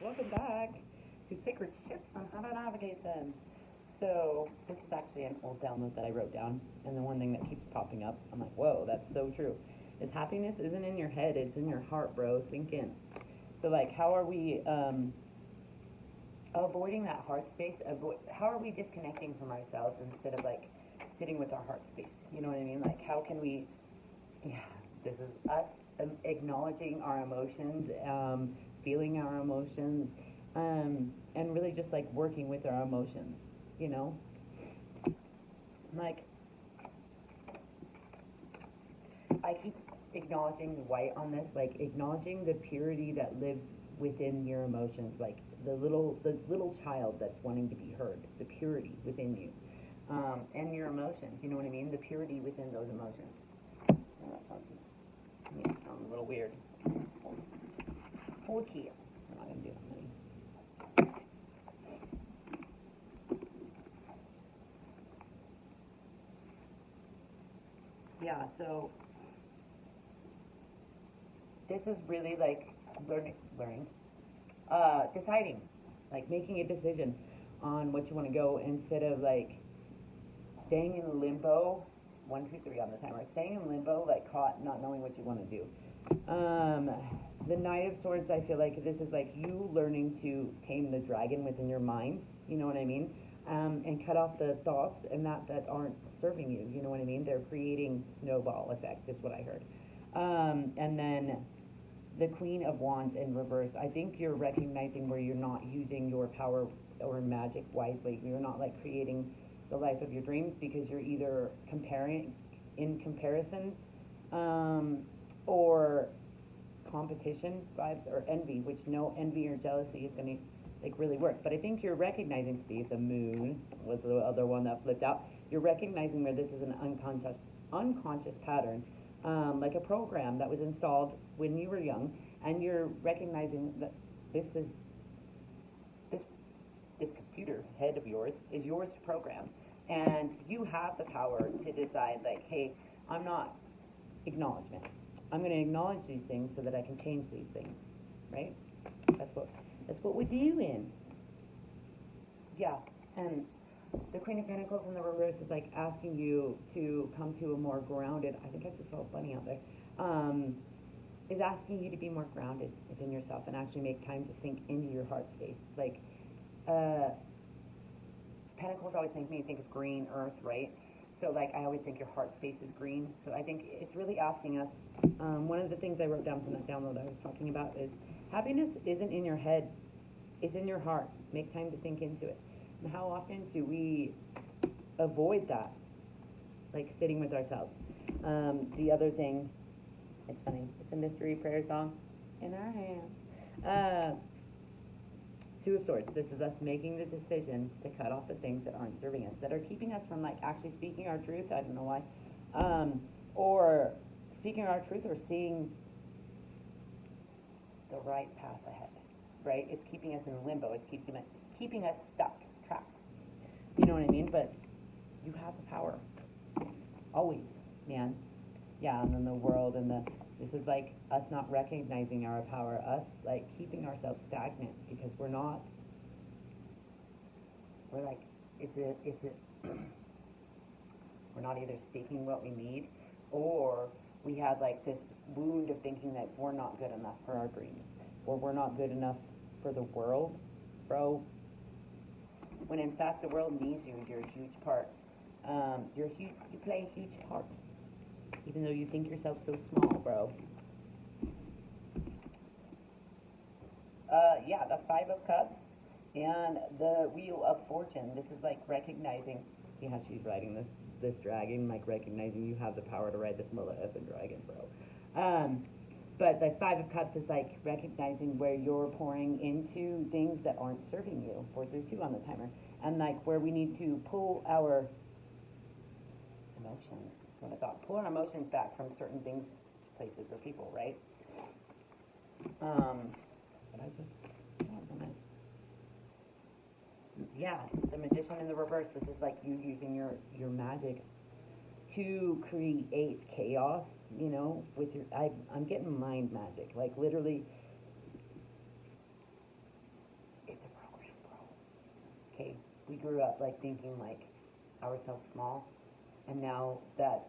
Welcome back to Sacred Shitz on how to navigate them. So, this is actually an old download that I wrote down, and the one thing that keeps popping up, I'm like, whoa, that's so true. Is happiness isn't in your head, it's in your heart, bro. Sink in. So, like, how are we avoiding that heart space? How are we disconnecting from ourselves instead of, like, sitting with our heart space? You know what I mean? Like, how can we, yeah, this is us acknowledging our emotions, feeling our emotions, and really just like working with our emotions, you know? Like, I keep acknowledging white on this, like acknowledging the purity that lives within your emotions, like the little child that's wanting to be heard, the purity within you, and your emotions. You know what I mean? The purity within those emotions. Oh, that sounds a little weird. Hold key. I'm not gonna do that. Yeah, so this is really like learning, deciding, like making a decision on what you want to go instead of like staying in limbo. 1, 2, 3 on the timer. Staying in limbo, like caught, not knowing what you want to do. The Knight of Swords, I feel like this is like you learning to tame the dragon within your mind. You know what I mean? And cut off the thoughts and that aren't serving you. You know what I mean? They're creating snowball effect, is what I heard. And then the Queen of Wands in reverse. I think you're recognizing where you're not using your power or magic wisely. You're not like creating the life of your dreams because you're either comparing in comparison, or competition vibes, or envy, which no envy or jealousy is going to like really work. But I think you're recognizing, Steve, the moon was the other one that flipped out. You're recognizing where this is an unconscious pattern, like a program that was installed when you were young, and you're recognizing that this this computer head of yours is yours to program, and you have the power to decide, like, hey, I'm not acknowledgement. I'm going to acknowledge these things so that I can change these things, right? That's what we're doing. Yeah, and the Queen of Pentacles in the reverse is like asking you to come to a more grounded. I think I just saw a bunny out there. Is asking you to be more grounded within yourself and actually make time to sink into your heart space. Like, Pentacles always make me think of green earth, right? So, like, I always think your heart space is green. So I think it's really asking us, one of the things I wrote down from that download I was talking about is happiness isn't in your head, it's in your heart. Make time to sink into it. And how often do we avoid that? Like sitting with ourselves. The other thing, it's funny, it's a mystery prayer song in our hands. Two of Swords. This is us making the decision to cut off the things that aren't serving us, that are keeping us from like actually speaking our truth. I don't know why, or speaking our truth, or seeing the right path ahead. Right? It's keeping us in limbo. It's keeping us stuck, trapped. You know what I mean? But you have the power, always, man. Yeah, and then the world and this is like us not recognizing our power, us like keeping ourselves stagnant because we're like, we're not either speaking what we need, or we have like this wound of thinking that we're not good enough for our dreams, or we're not good enough for the world, bro. When in fact the world needs you, you're a huge part. You play a huge part. Even though you think yourself so small, bro. Yeah, the Five of Cups and the Wheel of Fortune. This is like recognizing, see how she's riding this dragon, like recognizing you have the power to ride this mother effing dragon, bro. But the Five of Cups is like recognizing where you're pouring into things that aren't serving you. 4 through 2 on the timer. And like where we need to pull our emotions. What I thought, pull our emotions back from certain things, places, or people, right? But I just, yeah, the Magician in the reverse. This is like you using your magic to create chaos. You know, with your, I'm getting mind magic, like literally grew up like thinking like ourselves small, and now that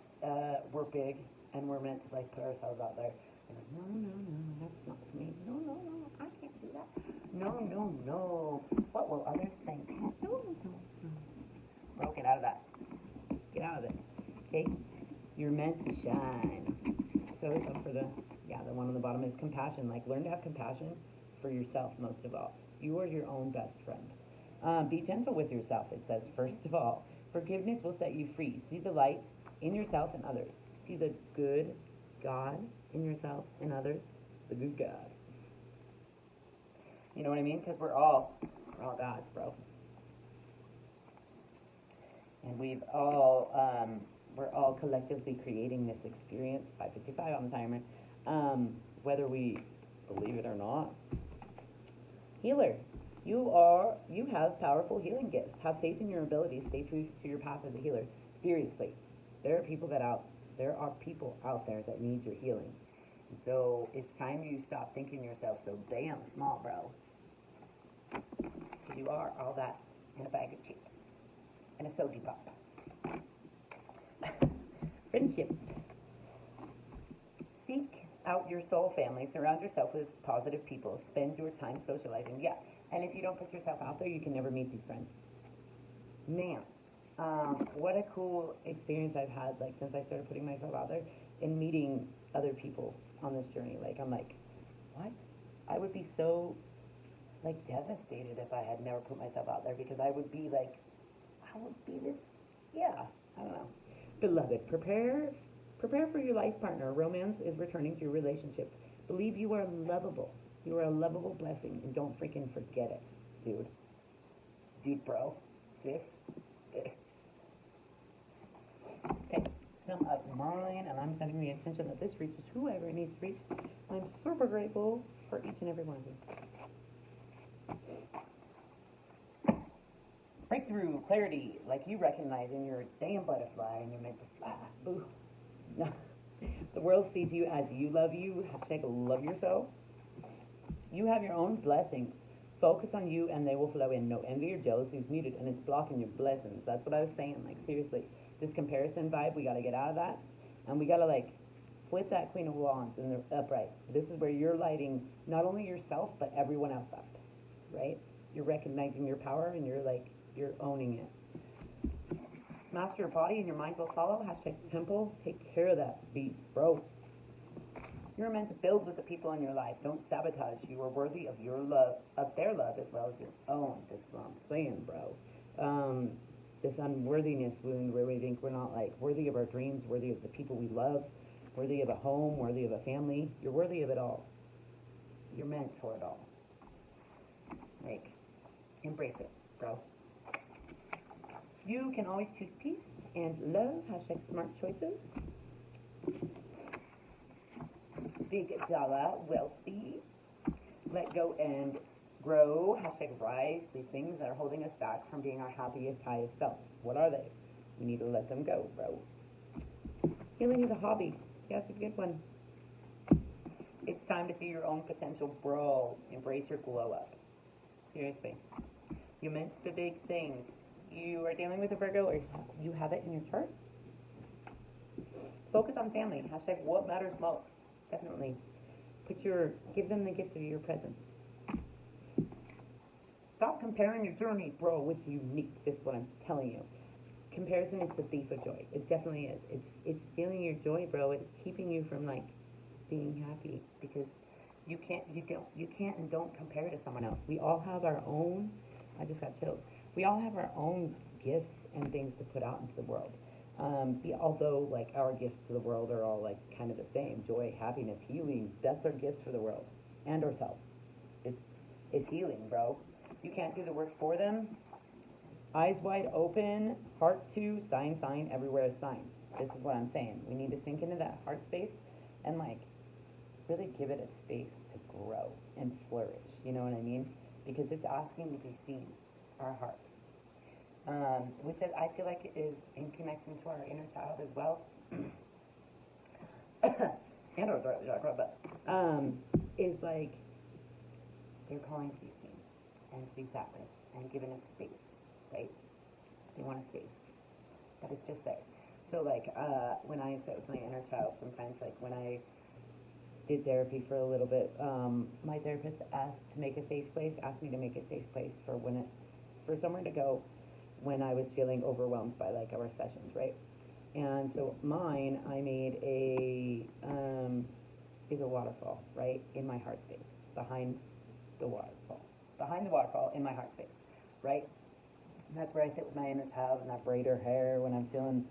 we're big and we're meant to like put ourselves out there. We're like, no, no, no, that's not me. No, no, no, I can't do that. No, no, no. What will others think? No, no, no. Bro, get out of that. Get out of it. Okay? You're meant to shine. So it's up for the one on the bottom is compassion. Like, learn to have compassion for yourself most of all. You are your own best friend. Be gentle with yourself, it says, first of all. Forgiveness will set you free. See the light in yourself and others. See the good God in yourself and others. The good God. You know what I mean? Because we're all gods, bro. And we're all collectively creating this experience. 5:55 on the timer. Whether we believe it or not. Healer. You have powerful healing gifts. Have faith in your abilities. Stay true to your path as a healer. Seriously, there are people out there that need your healing. So it's time you stop thinking yourself so damn small, bro. Because you are all that in a bag of chips and a soda pop. Friendship. Seek out your soul family. Surround yourself with positive people. Spend your time socializing. Yeah. And if you don't put yourself out there, you can never meet these friends. Man, what a cool experience I've had, like, since I started putting myself out there and meeting other people on this journey. Like, I'm like, what? I would be so, like, devastated if I had never put myself out there, because I would be like, I don't know. Beloved, prepare for your life partner. Romance is returning to your relationship. Believe you are lovable. You are a lovable blessing, and don't freaking forget it, dude. Dude, bro. Sis. Okay, sum up mine, and I'm setting the intention that this reaches whoever it needs to reach. I'm super grateful for each and every one of you. Breakthrough, clarity, like you recognize in your damn butterfly, and you're meant to fly. Boo. No. The world sees you as you love you. Hashtag love yourself. You have your own blessings. Focus on you and they will flow in. No envy or jealousy is needed, and it's blocking your blessings. That's what I was saying. Like, seriously, this comparison vibe, we got to get out of that. And we got to, like, flip that Queen of Wands in the upright. This is where you're lighting not only yourself, but everyone else up, right? You're recognizing your power, and you're owning it. Master your body and your mind will follow. Hashtag temple. Take care of that beast, bro. You're meant to build with the people in your life. Don't sabotage. You are worthy of your love, of their love as well as your own. That's what I'm saying, bro. This unworthiness wound where we think we're not, like, worthy of our dreams, worthy of the people we love, worthy of a home, worthy of a family. You're worthy of it all. You're meant for it all. Like, embrace it, bro. You can always choose peace and love. Hashtag smart choices. Big dollar, wealthy. Let go and grow. Hashtag rise. These things that are holding us back from being our happiest, highest self. What are they? We need to let them go, bro. Healing is a hobby. Yeah, it's a good one. It's time to see your own potential, bro. Embrace your glow up. Seriously. You're meant for big things. You are dealing with a Virgo, or you have it in your chart. Focus on family. Hashtag what matters most. Definitely. Give them the gift of your presence. Stop comparing your journey, bro. It's unique. This is what I'm telling you. Comparison is the thief of joy. It definitely is. It's stealing your joy, bro. It's keeping you from, like, being happy, because you can't and don't compare to someone else. We all have our own. I just got chills. We all have our own gifts and things to put out into the world. Although, like, our gifts to the world are all, like, kind of the same. Joy, happiness, healing. That's our gifts for the world and ourselves. It's healing, bro. You can't do the work for them. Eyes wide open. Heart 2. Sign. Everywhere is sign. This is what I'm saying. We need to sink into that heart space and, like, really give it a space to grow and flourish. You know what I mean? Because it's asking to be seen. Our heart. Which I feel like it is in connection to our inner child as well. And our throat chakra, but is like they're calling to be seen and to be sat with and given a space right? They want a space, but it's just there. So like when I sit with my inner child, sometimes like when I did therapy for a little bit, my therapist asked me to make a safe place for somewhere to go when I was feeling overwhelmed by like our sessions, right? And so mine, I made is a waterfall, right, in my heart space, behind the waterfall in my heart space, right? And that's where I sit with my inner child and I braid her hair when I'm feeling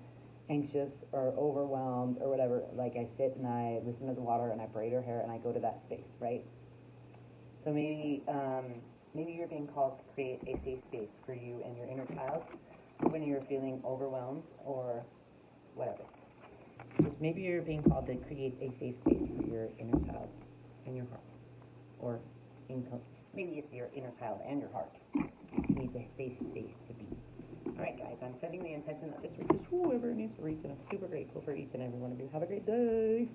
anxious or overwhelmed or whatever. Like I sit and I listen to the water and I braid her hair and I go to that space, right? So maybe you're being called to create a safe space for you and your inner child when you're feeling overwhelmed or whatever. Just maybe you're being called to create a safe space for your inner child and your heart, or maybe it's your inner child and your heart needs a safe space to be. All right, guys, I'm setting the intention that this reaches whoever needs to reach, and I'm super grateful for each and every one of you. Have a great day.